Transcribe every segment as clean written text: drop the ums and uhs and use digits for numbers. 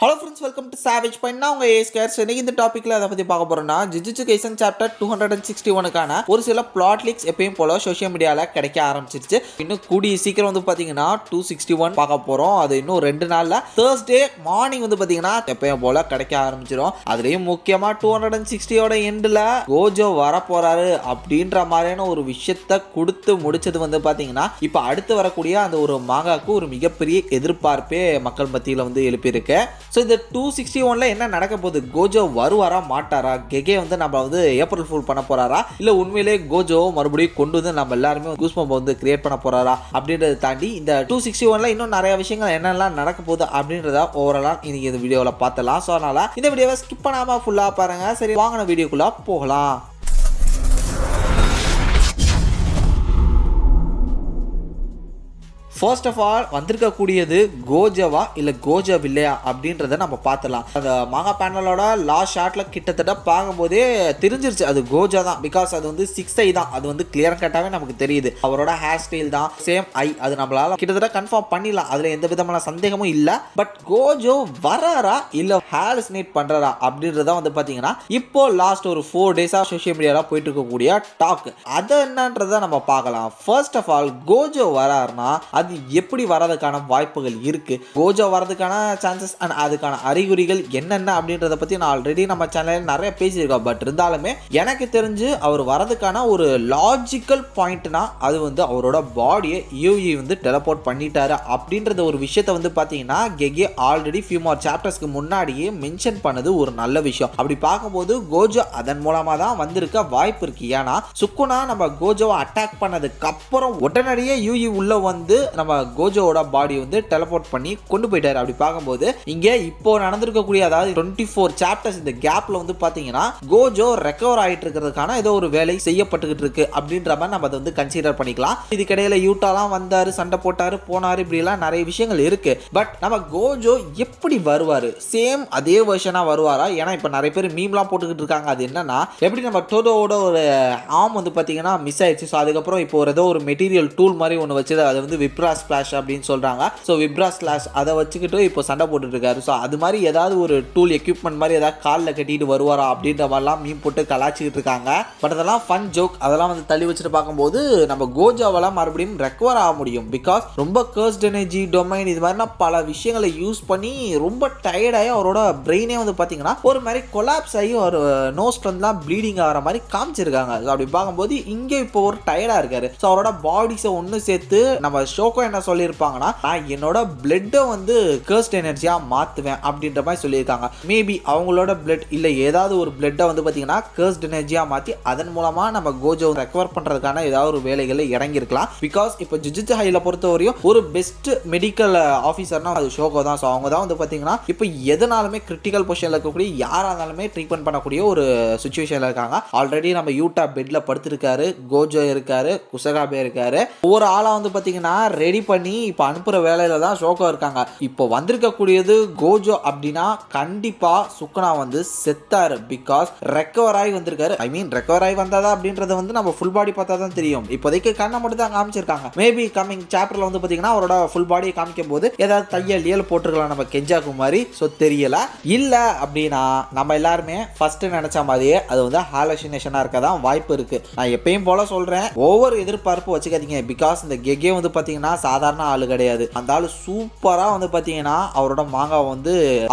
Hello friends, welcome to savage point. நான் உங்கள் ஏஸ்கேர்ஸ். இன்னைக்கு இந்த டாப்பிக்கில் அதை பற்றி பார்க்க போகிறோம்னா, ஜுஜுட்சு கைசன் சாப்டர் 261க்கான ஒரு சில பிளாட் லீக்ஸ் எப்பயும் போல சோஷியல் மீடியாவில் கிடைக்க ஆரம்பிச்சிருச்சு. இன்னும் கூடிய சீக்கிரம் பார்த்தீங்கன்னா 261 பார்க்க போகிறோம். அது இன்னும் 2 நாளில் தேர்ஸ்டே மார்னிங் பார்த்தீங்கன்னா எப்பயும் போல கிடைக்க ஆரம்பிச்சிடும். அதுலேயும் முக்கியமாக 260 எண்டில் கோஜோ வர போகிறாரு அப்படின்ற மாதிரியான ஒரு விஷயத்தை கொடுத்து முடிச்சது பார்த்தீங்கன்னா இப்போ அடுத்து வரக்கூடிய அந்த ஒரு மாங்காக்கு ஒரு மிகப்பெரிய எதிர்பார்ப்பே மக்கள் மத்தியில் எழுப்பியிருக்கு. ஸோ இந்த 261 என்ன நடக்க போகுது? கோஜோ வருவாரா மாட்டாரா? கெகே நம்ம ஏப்ரல் ஃபுல் பண்ண போறாரா, இல்ல உண்மையிலே கோஜோ மறுபடியும் கொண்டு நம்ம எல்லாருமே கூஸ்பம்ப் கிரியேட் பண்ண போறாரா அப்படின்றத தாண்டி இந்த 261 இன்னும் நிறைய விஷயங்கள் என்னெல்லாம் நடக்க போகுது அப்படின்றத ஓவராலா இன்னைக்கு இந்த வீடியோவில் பார்த்தலாம். ஸோ அதனால இந்த வீடியோவை ஸ்கிப் பண்ணாம ஃபுல்லா பாருங்க. சரி, வாங்கின வீடியோக்குள்ள போகலாம். ஃபர்ஸ்ட் ஆஃப் ஆல் வந்திருக்கக்கூடியது கோஜோவா இல்லை கோஜோ இல்லையா அப்படின்றத நம்ம பார்த்துலாம். அந்த மாங்கா பேனலோட லாஸ்ட் ஷார்ட்ல கிட்டத்தட்ட பார்க்கும்போதே தெரிஞ்சிருச்சு அது கோஜோ தான். பிகாஸ் அது 6 ஐ தான். அது கிளியர் கட்டாவே நமக்கு தெரியுது. அவரோட ஹேர் ஸ்டைல் தான் சேம் ஐ. அது நம்மளால கிட்டத்தட்ட கன்ஃபார்ம் பண்ணிடலாம். அதுல எந்த விதமான சந்தேகமும் இல்லை. பட் கோஜோ வராரா இல்லை ஹாலுசினேட் பண்றாரா அப்படின்றத பார்த்தீங்கன்னா இப்போ லாஸ்ட் ஒரு 4 டேஸா சோஷியல் மீடியாவில் போயிட்டு இருக்கக்கூடிய டாக். அது என்னன்றதை நம்ம பார்க்கலாம். ஃபர்ஸ்ட் ஆஃப் ஆல் கோஜோ வராருன்னா அது எப்படி வரதுக்கான வாய்ப்புகள் இருக்கு, கோஜோ வரதுக்கான சான்சஸ் அண்ட் அதுக்கான அறிகுறிகள் என்னென்ன அப்படின்றத பத்தி நான் ஆல்ரெடி நம்ம சேனல்ல நிறைய பேசியிருக்கோம். பட் இருந்தாலுமே எனக்கு தெரிஞ்சு அவர் வரதுக்கான ஒரு லாஜிக்கல் பாயிண்ட்னா அது அவரோட பாடியை யூஇ டெலபோர்ட் பண்ணிட்டாரு அப்படின்றத ஒரு விஷயத்தை பார்த்தீங்கன்னா கெகே ஆல்ரெடி ஃபியூ மோர் சாப்டர்ஸ்க்கு முன்னாடியே மென்ஷன் பண்ணது ஒரு நல்ல விஷயம். அப்படி பார்க்கும்போது கோஜோ அதன் மூலமா தான் வந்திருக்க வாய்ப்பு இருக்கு. ஏன்னா சுக்குனா நம்ம கோஜோவை அட்டாக் பண்ணதுக்கு அப்புறம் உடனடியே யூஇ உள்ள நம்ம கோஜோவோட பாடி டெலபோர்ட் பண்ணி கொண்டு போயிட்டாரு. அப்படி பார்க்கும்போது இங்க இப்போ நடந்திருக்கக்கூடிய அதாவது 24 சாப்டர்ஸ் இந்த கேப்ல பாத்தீங்கன்னா கோஜோ ரெக்கவர் ஆயிட்டு இருக்கிறதுக்கான ஏதோ ஒரு வேலை செய்யப்பட்டுக்கிட்டு இருக்கு அப்படின்ற மாதிரி நம்ம அதை கன்சிடர் பண்ணிக்கலாம். இதுக்கிடையில யூட்டாலாம் வந்தாரு, சண்டை போட்டாரு, போனாரு, இப்படி எல்லாம் நிறைய விஷயங்கள் இருக்கு. பட் நம்ம கோஜோ எப்படி வருவாரு? சேம் அதே வெர்ஷனா வருவாரா? ஏன்னா இப்ப நிறைய பேர் மீம்லாம் போட்டுக்கிட்டு இருக்காங்க. அது என்னன்னா எப்படி நம்ம டோடோவோட ஒரு ஆர்ம் பாத்தீங்கன்னா மிஸ் ஆயிடுச்சு. ஸோ அதுக்கப்புறம் இப்போ ஏதோ ஒரு மெட்டீரியல் டூல் மாதிரி ஒன்று வச்சு அதை விப்ரா ஸ்பிளாஷ் அப்படின்னு சொல்றாங்க. ஸோ விப்ரா ஸ்பிளாஷ் அதை வச்சுக்கிட்டு இப்போ சண்டை போட்டுட்டு இருக்காரு. ஸோ அது மாதிரி ஏதாவது ஒரு டூல் எக்யூப்மெண்ட் மாதிரி ஏதாவது காலில் கட்டிட்டு வருவாரா அப்படின்ற மாதிரிலாம் மீன் போட்டு கலாச்சிக்கிட்டு இருக்காங்க. பட் அதெல்லாம் ஃபன் ஜோக். அதெல்லாம் தள்ளி வச்சுட்டு பார்க்கும்போது நம்ம கோஜோவெல்லாம் மறுபடியும் ரெக்கவர் ஆக முடியும். பிகாஸ் ரொம்ப கர்ஸ்ட் எனர்ஜி டொமைன் இது மாதிரி பல விஷயங்களை யூஸ் பண்ணி ரொம்ப டயர்டாகி அவரோட பிரெயினே பார்த்தீங்கன்னா ஒரு மாதிரி கொலாப்ஸ் ஆகி ஒரு நோஸ் வந்துலாம் ப்ளீடிங் ஆகிற மாதிரி காமிச்சிருக்காங்க. அப்படி பார்க்கும்போது இங்கே இப்போ ஒரு டயர்டாக இருக்காரு. ஸோ அவரோட பாடிஸை ஒன்று சேர்த்து நம்ம ஷோக்கோ என்ன சொல்லியிருப்பாங்கன்னா, நான் என்னோட பிளட்டை கர்ஸ்ட் எனர்ஜியா மாத்துவேன் அப்படின்ற மாதிரி சொல்லியிருக்காங்க. மேபி அவங்களோட பிளட் இல்ல ஏதாவது ஒரு பிளட்டை பார்த்தீங்கன்னா கர்ஸ்ட் எனர்ஜியா மாத்தி அதன் மூலமா நம்ம கோஜோ ரெக்கவர் பண்றதுக்கான ஏதாவது ஒரு வேலைகளை இறங்கியிருக்கலாம். பிகாஸ் இப்போ ஜுஜுட்சு ஹைல பொறுத்தவரையும் ஒரு பெஸ்ட் மெடிக்கல் ஆஃபீஸர்னா அது ஷோகோ தான். ஸோ அவங்க தான் பார்த்தீங்கன்னா இப்போ எதனாலுமே கிரிட்டிக்கல் பொசிஷன்ல இருக்கக்கூடிய யாரா இருந்தாலுமே ட்ரீட்மெண்ட் பண்ணக்கூடிய ஒரு சுச்சுவேஷன்ல இருக்காங்க. ஆல்ரெடி நம்ம யூட்டா பெட்ல படுத்திருக்காரு, கோஜோ இருக்காரு, குசகாபே இருக்காரு. ஒவ்வொரு ஆளா பார்த்தீங்கன்னா ரெடி பண்ணி இப்போ அனுப்புற வேலையில தான் ஷோகோ இருக்காங்க. இப்போ வந்திருக்கக்கூடியது கோஜோ அப்படின்னா கண்டிப்பா சுக்குனா செத்தாரு. பிகாஸ் ரெக்கவர் ஆகி வந்திருக்காரு. ஐ மீன் ரெக்கவர் ஆகி வந்தாதா அப்படின்றத நம்ம ஃபுல் பாடி பார்த்தா தான் தெரியும். இப்போதைக்கு கண்ணை மட்டும் தான் காமிச்சிருக்காங்க. மேபி கமிங் சாப்டர்ல பார்த்தீங்கன்னா அவரோட ஃபுல் பாடியை காமிக்கும் போது ஏதாவது தையல் போட்டுருக்கலாம் நம்ம கெஞ்சாக்கு மாதிரி. ஸோ தெரியல. இல்ல அப்படின்னா நம்ம எல்லாருமே ஃபர்ஸ்ட் நினைச்ச மாதிரியே அது ஹாலுசினேஷனா இருக்க தான் வாய்ப்பு இருக்கு. நான் எப்பயும் போல சொல்றேன், ஒவ்வொரு எதிர்பார்ப்பு வச்சுக்காதீங்க. பிகாஸ் இந்த கெகே பார்த்தீங்கன்னா சாதாரண ஆளு கிடையாது. அந்த ஆளு சூப்பரா பார்த்தீங்கன்னா அவரோட மாங்கா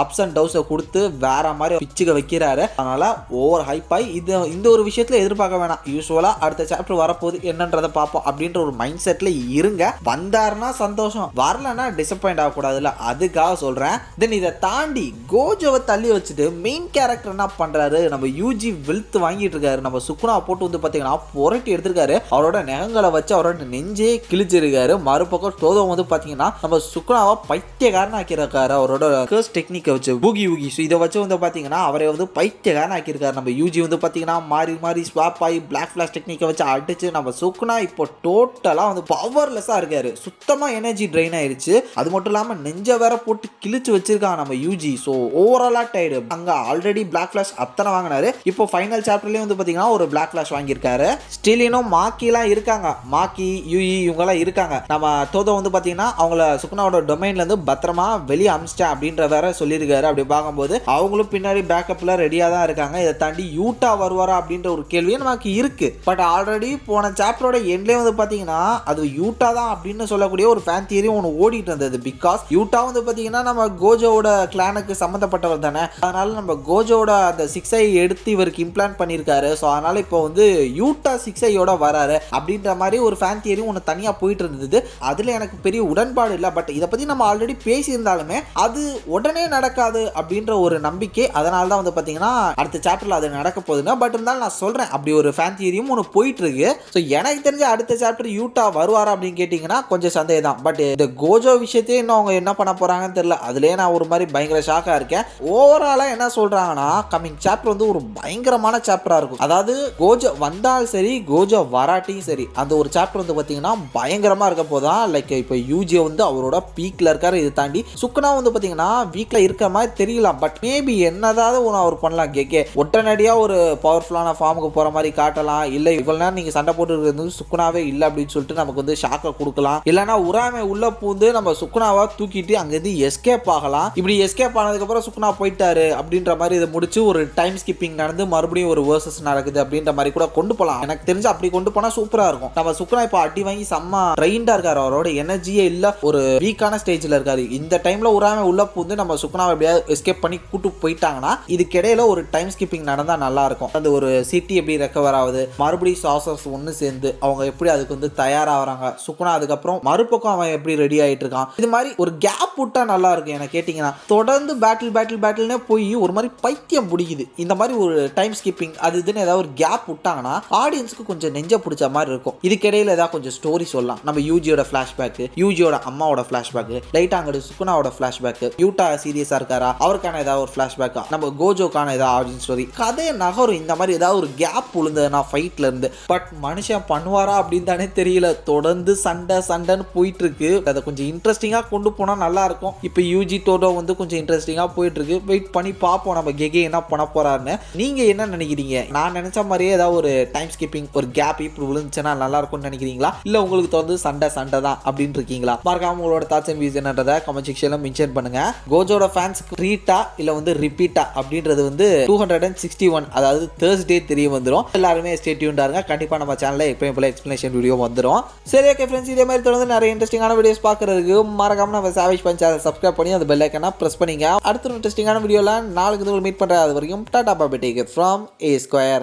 அப்ஸ் அண்ட் டவுன்ஸை கொடுத்து வேற மாதிரி பிச்சுக்க வைக்கிறாரு. அதனால ஓவர் ஹைப் ஆகி இந்த ஒரு விஷயத்துல எதிர்பார்க்க வேணாம். யூஸ்வலா அடுத்த சாப்டர் வரப்போகுது என்னன்றதை பார்ப்போம் அப்படின்ற ஒரு மைண்ட் செட்ல இருங்க. வந்தாருன்னா சந்தோஷம், வரலன்னா டிசப்பாயிண்ட் ஆகக்கூடாதுல்ல, அதுக்காக சொல்றேன். தென் இதை தாண்டி கோஜோவை தள்ளி வச்சுட்டு மெயின் கேரக்டர் என்ன பண்றாரு? நம்ம யூஜி வெல்த் வாங்கிட்டு இருக்காரு. நம்ம சுக்குனா போட்டு பார்த்தீங்கன்னா புரட்டி எடுத்திருக்காரு. அவரோட நகங்களை வச்சு அவரோட நெஞ்சே கிழிச்சிருக்காரு. மறுபக்கம் டோதோ பார்த்தீங்கன்னா நம்ம சுக்குனாவை பைத்தியக்காரன் ஆக்கியிருக்காரு. அவரோட கர்ஸ் டெக்னிக்கை வச்சு பூகி ஊகி. ஸோ இதை வச்சு பார்த்தீங்கன்னா அவரை பைத்தியக்காரன் ஆக்கியிருக்காரு. நம்ம யூஜி பார்த்தீங்கன்னா மாறி மாறி ஸ்வாப் ஆகி பிளாக் ஃபிளாஷ் டெக்னிக்கை வச்சு அடிச்சு நம்ம சுக்குனா இப்போ டோட்டலா பவர்லெஸ்ஸா இருக்காரு. சுத்தமா எனர்ஜி ட்ரெயின் ஆயிருச்சு. அது மட்டும் இல்லாம நெஞ்ச வேற போட்டு கிழிச்சு வச்சிருக்காங்க நம்ம யூஜி. ஸோ ஓவராலா டயர்டு. அங்க ஆல்ரெடி பிளாக் ஃபிளாஷ் அத்தனை வாங்கினாரு. இப்போ ஃபைனல் சாப்டர்லயும் பார்த்தீங்கன்னா ஒரு பிளாக் ஃபிளாஷ் வாங்கியிருக்காரு. ஸ்டில் இன்னும் மாக்கிலாம் இருக்காங்க. மாக்கி யூஇ இவங்கெல்லாம் இருக்காங்க. நம்ம டோதோ வந்து பார்த்தீங்கன்னா அவங்கள சுக்குனாவோட டொமைன்லேருந்து பத்திரமா வெளியே அமிச்சிட்டேன் அப்படின்ற வேற சொல்லியிருக்காரு. அப்படி பார்க்கும்போது அவங்களும் பின்னாடி பேக்கப்பில் ரெடியாக தான் இருக்காங்க. இதை தாண்டி யூட்டா வருவாரா அப்படின்ற ஒரு கேள்வியும் நமக்கு இருக்கு. பட் ஆல்ரெடி போன சாப்டரோட எண்ட்லேயே வந்து பார்த்தீங்கன்னா அது யூட்டா தான் அப்படின்னு சொல்லக்கூடிய ஒரு ஃபேன் தியரி ஒன்று ஓடிட்டு இருந்தது. பிகாஸ் யூட்டா வந்து பார்த்தீங்கன்னா நம்ம கோஜோவோட கிளானுக்கு சம்மந்தப்பட்டவர் தானே, அதனால நம்ம கோஜோட அந்த 6i எடுத்து இவருக்கு இம்ப்ளான்ட் பண்ணியிருக்காரு. ஸோ அதனால இப்போ வந்து யூட்டா 6iயோட வராரு அப்படின்ற மாதிரி ஒரு ஃபேன் தியரி ஒன்று தனியாக போயிட்டு இருந்தது. அதில் எனக்கு பெரிய உடன்பாடு இல்லை. பட் இதை பற்றி நம்ம ஆல்ரெடி பேசியிருந்தாலுமே அது உடனே நடக்காது அப்படின்ற ஒரு நம்பிக்கை. அதனால தான் வந்து பார்த்தீங்கன்னா அடுத்த சாப்டரில் அது நடக்க போகுதுங்க. பட் இருந்தாலும் நான் சொல்கிறேன் அப்படி ஒரு ஃபேன் தியரியும் ஒன்று போயிட்டு இருக்கு. ஸோ எனக்கு தெரிஞ்ச அடுத்த சாப்டர் யூட்டா வருவாரா அப்படின்னு கேட்டிங்கன்னா கொஞ்சம் சந்தேகம் தான். பட் இந்த கோஜோ விஷயத்தையே இன்னும் அவங்க என்ன பண்ண போகிறாங்கன்னு தெரியல. அதுலேயே நான் ஒரு மாதிரி பயங்கர ஷாக்காக இருக்கேன். ஓவராலாக என்ன சொல்கிறாங்கன்னா கமிங் சாப்டர் வந்து ஒரு பயங்கரமான சாப்டராக இருக்கும். அதாவது கோஜோ வந்தாலும் சரி கோஜோ வராட்டியும் சரி அந்த ஒரு சாப்டர் வந்து பார்த்தீங்கன்னா பயங்கரமாக இருக்க போதான். லைக் இப்போ யூஜி வந்து அவரோட பீக்கில் இருக்காரு. இதை தாண்டி சுக்குனா வந்து பார்த்தீங்கன்னா வீக்கில் இருக்க மாதிரி தெரியலாம். பட் மேபி என்னதாவது ஒன்று அவர் பண்ணலாம். கேக்கே உடனடியாக ஒரு பவர்ஃபுல்லான ஃபார்முக்கு போகிற மாதிரி காட்டலாம். இல்லை இவ்வளோ நேரம் நீங்கள் சண்டை போட்டு இருக்கிறது சுக்குனாவே இல்லை அப்படின்னு சொல்லிட்டு நமக்கு வந்து ஷாக்கை கொடுக்கலாம். இல்லைனா உராமை உள்ள பூந்து நம்ம சுக்குனாவை தூக்கிட்டு அங்கேருந்து எஸ்கேப் ஆகலாம். இப்படி எஸ்கேப் ஆனதுக்கப்புறம் சுக்குனா போயிட்டாரு அப்படின்ற மாதிரி இதை முடிச்சு ஒரு டைம் ஸ்கிப்பிங் நடந்து மறுபடியும் ஒரு வேர்சஸ் நடக்குது அப்படின்ற மாதிரி கூட கொண்டு போகலாம். எனக்கு தெரிஞ்சு அப்படி கொண்டு போனால் சூப்பராக இருக்கும். நம்ம சுக்குனா இப்போ அடி வாங்கி செம்ம ட்ரெயின்டாக இருக்காரு. அவரோட எனர்ஜியே இல்லை, ஒரு வீக்கான ஸ்டேஜில் இருக்காரு. இந்த டைமில் உராமை உள்ள பூந்து நம்ம சுக்குனாவை எப்படியாவது எஸ்கேப் பண்ணி கூட்டு போயிட்டாங்கன்னா இதுக்கிடையில ஒரு டைம் ஸ்கிப்பிங் நடந்தால் நல்லா இருக்கும். அந்த ஒரு சிட்டி எப்படி ரெக்கவர் ஆகுது, மறுபடியும் சாசர்ஸ் ஒன்று சேர்ந்து அவங்க எப்படி அதுக்கு வந்து தயாராகிறாங்க, சுக்குனா அதுக்கப்புறம் மறுபக்கம் அவன் எப்படி ரெடி ஆகிட்டு இருக்கான். இது மாதிரி ஒரு கேப் விட்டா நல்லா இருக்கும். எனக்கு கேட்டிங்கன்னா தொடர்ந்து பேட்டில்னே போய் ஒரு மாதிரி பைத்தியம் பிடிக்குது. இந்த மாதிரி ஒரு டைம் ஸ்கிப்பிங் அது இதுன்னு ஏதாவது ஒரு கேப் விட்டாங்கன்னா ஆடியன்ஸுக்கு கொஞ்சம் நெஞ்ச பிடிச்ச மாதிரி இருக்கும். இதுக்கிடையில் ஏதாவது கொஞ்சம் ஸ்டோரி சொல்லலாம். நம்ம யூஜியோட ஃப்ளாஷ்பேக்கு, யூஜியோட அம்மாவோட ஃப்ளாஷ்பேக்கு, லைட்டாக அங்கே சுக்குனாவோட ஃப்ளாஷ்பேக்கு, யூட்டா சீரியஸாக இருக்காரா அவருக்கான ஏதாவது ஒரு ஃப்ளாஷ்பேக்கா, நம்ம கோஜோக்கான ஏதாவது ஆடியன்ஸ் ஸ்டோரி கதையை நகரும். இந்த மாதிரி ஏதாவது ஒரு கேப் விழுந்ததுன்னா ஃபைட்ல இருந்து. பட் மனுஷன் பண்ணுவாரா அப்படின்னு தானே தெரியல. தொடர்ந்து சண்டைன்னு போயிட்டு இருக்கு. அதை கொஞ்சம் இன்ட்ரெஸ்டிங்காக கொண்டு போனால் நல்லா இருக்கும். இப்போ யூஜி டோடோ வந்து கொஞ்சம் இன்ட்ரெஸ்டிங்காக போயிட்டு இருக்கு. வெயிட் பண்ணி பார்ப்போம் நம்ம கெகே என்ன பண்ண போறாருன்னு. நீங்க என்ன நினைக்கிறீங்க? நான் நினைச்ச மாதிரியே ஏதாவது ஒரு டைம் ஸ்கிப்பிங் ஒரு கேப் இப்படி விழுந்துச்சுன்னா நல்லா இருக்கும்னு நினைக்கிறீங்களா, இல்ல உங்களுக்கு தொடர்ந்து சண்டை தான் அப்படின்னு இருக்கீங்களா? மறக்காம உங்களோட தாட்ஸ் அண்ட் வியூஸ் என்னன்றதை கமெண்ட் செக்ஷன்ல மென்ஷன் பண்ணுங்க. கோஜோட ஃபேன்ஸ்க்கு ட்ரீட்டா இல்ல வந்து ரிப்பீட்டா அப்படின்றது வந்து 261 அதாவது தேர்ஸ்டே தெரிய வந்துடும். எல்லாருமே ஸ்டே டியூன்டா இருங்க. கண்டிப்பா நம்ம சேனல்ல எப்பயும் போல எக்ஸ்பிளனேஷன் வீடியோ வந்துடும். சரி ஓகே ஃப்ரெண்ட்ஸ், இதே மாதிரி தொடர்ந்து நிறைய இன்ட்ரெஸ்டிங்கான வீடியோஸ் பார்க்கறதுக்கு மறக்காம நம்ம சாவேஜ் பஞ்ச் சேனல் சப்ஸ்கிரைப் பண்ணி அந்த பெல் ஐகானை பிரஸ் பண்ணிங்க. அடுத்த இன்ட்ரெஸ்டிங்கான வீடியோல நாளைக்கு மீட் பண்ற. அது வரைக்கும் tata bye, take care from A Square.